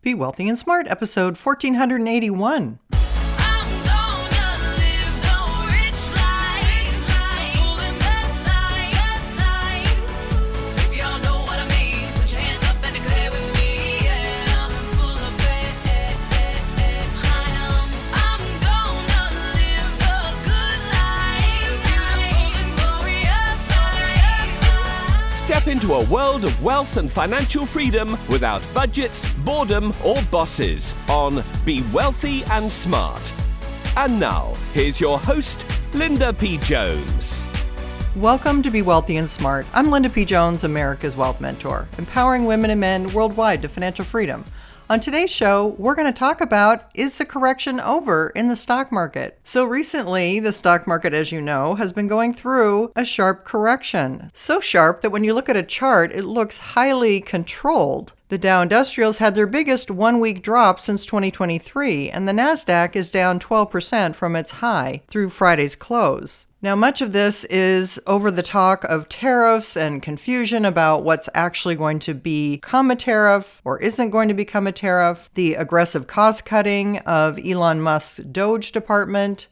Be Wealthy and Smart, episode 1481. Step into a world of wealth and financial freedom without budgets, boredom, or bosses on Be Wealthy and Smart. And now, here's your host, Linda P. Jones. Welcome to Be Wealthy and Smart. I'm Linda P. Jones, America's Wealth Mentor, empowering women and men worldwide to financial freedom. On today's show, we're going to talk about, is the correction over in the stock market? So recently, the stock market, as you know, has been going through a sharp correction. So sharp that when you look at a chart, it looks highly controlled. The Dow Industrials had their biggest one-week drop since 2023, and the NASDAQ is down 12% from its high through Friday's close. Now, much of this is over the talk of tariffs and confusion about what's actually going to become a tariff or isn't going to become a tariff, the aggressive cost-cutting of Elon Musk's Doge department.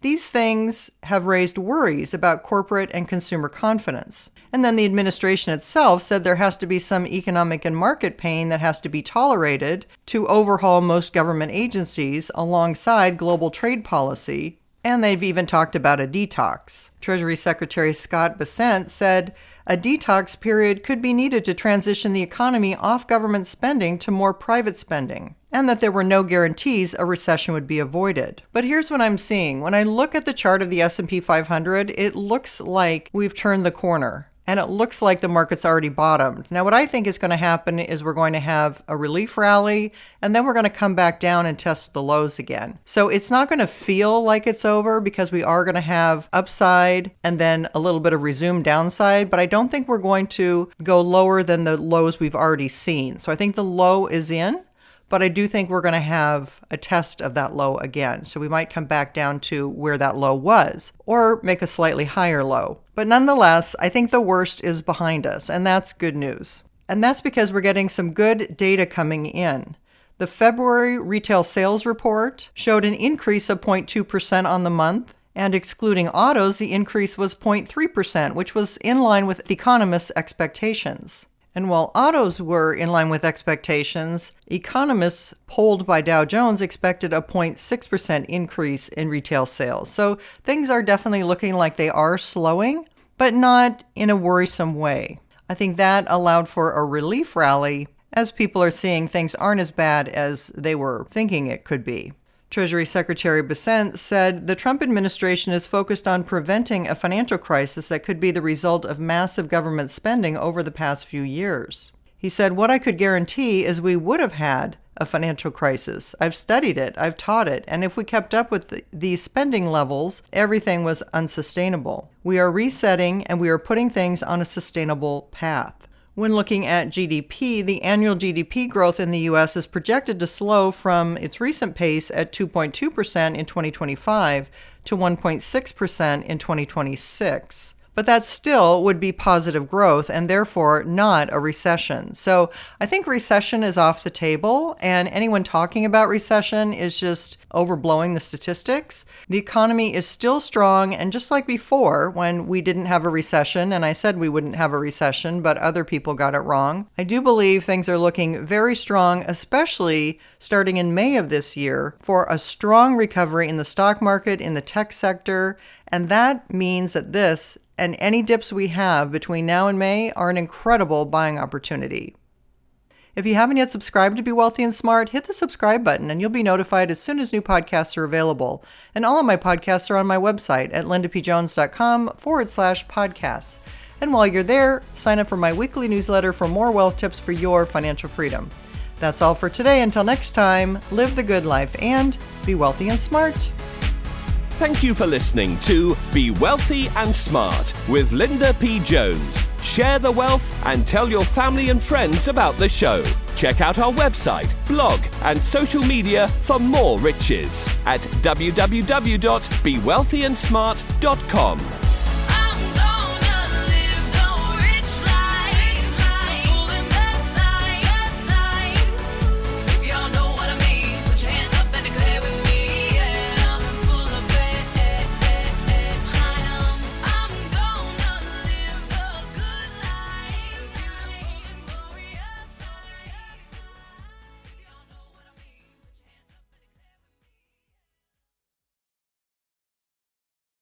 These things have raised worries about corporate and consumer confidence. And then the administration itself said there has to be some economic and market pain that has to be tolerated to overhaul most government agencies alongside global trade policy. And they've even talked about a detox. Treasury Secretary Scott Bessent said a detox period could be needed to transition the economy off government spending to more private spending, and that there were no guarantees a recession would be avoided. But here's what I'm seeing. When I look at the chart of the S&P 500, it looks like we've turned the corner. And it looks like the market's already bottomed. Now, what I think is going to happen is we're going to have a relief rally, and then we're going to come back down and test the lows again. So it's not going to feel like it's over because we are going to have upside and then a little bit of resumed downside, but I don't think we're going to go lower than the lows we've already seen. So I think the low is in, but I do think we're going to have a test of that low again. So we might come back down to where that low was or make a slightly higher low. But nonetheless, I think the worst is behind us, and that's good news. And that's because we're getting some good data coming in. The February retail sales report showed an increase of 0.2% on the month, and excluding autos, the increase was 0.3%, which was in line with economists' expectations. And while autos were in line with expectations, economists polled by Dow Jones expected a 0.6% increase in retail sales. So things are definitely looking like they are slowing, but not in a worrisome way. I think that allowed for a relief rally as people are seeing things aren't as bad as they were thinking it could be. Treasury Secretary Bessent said the Trump administration is focused on preventing a financial crisis that could be the result of massive government spending over the past few years. He said, "What I could guarantee is we would have had a financial crisis. I've studied it, I've taught it, and if we kept up with these spending levels, everything was unsustainable. We are resetting and we are putting things on a sustainable path." When looking at GDP, the annual GDP growth in the U.S. is projected to slow from its recent pace at 2.2% in 2025 to 1.6% in 2026. But that still would be positive growth and therefore not a recession. So I think recession is off the table, and anyone talking about recession is just overblowing the statistics. The economy is still strong, and just like before, when we didn't have a recession, and I said we wouldn't have a recession, but other people got it wrong, I do believe things are looking very strong, especially starting in May of this year, for a strong recovery in the stock market, in the tech sector, and that means that this and any dips we have between now and May are an incredible buying opportunity. If you haven't yet subscribed to Be Wealthy and Smart, hit the subscribe button and you'll be notified as soon as new podcasts are available. And all of my podcasts are on my website at lindapjones.com/podcasts. And while you're there, sign up for my weekly newsletter for more wealth tips for your financial freedom. That's all for today. Until next time, live the good life and be wealthy and smart. Thank you for listening to Be Wealthy and Smart with Linda P. Jones. Share the wealth and tell your family and friends about the show. Check out our website, blog, and social media for more riches at www.bewealthyandsmart.com.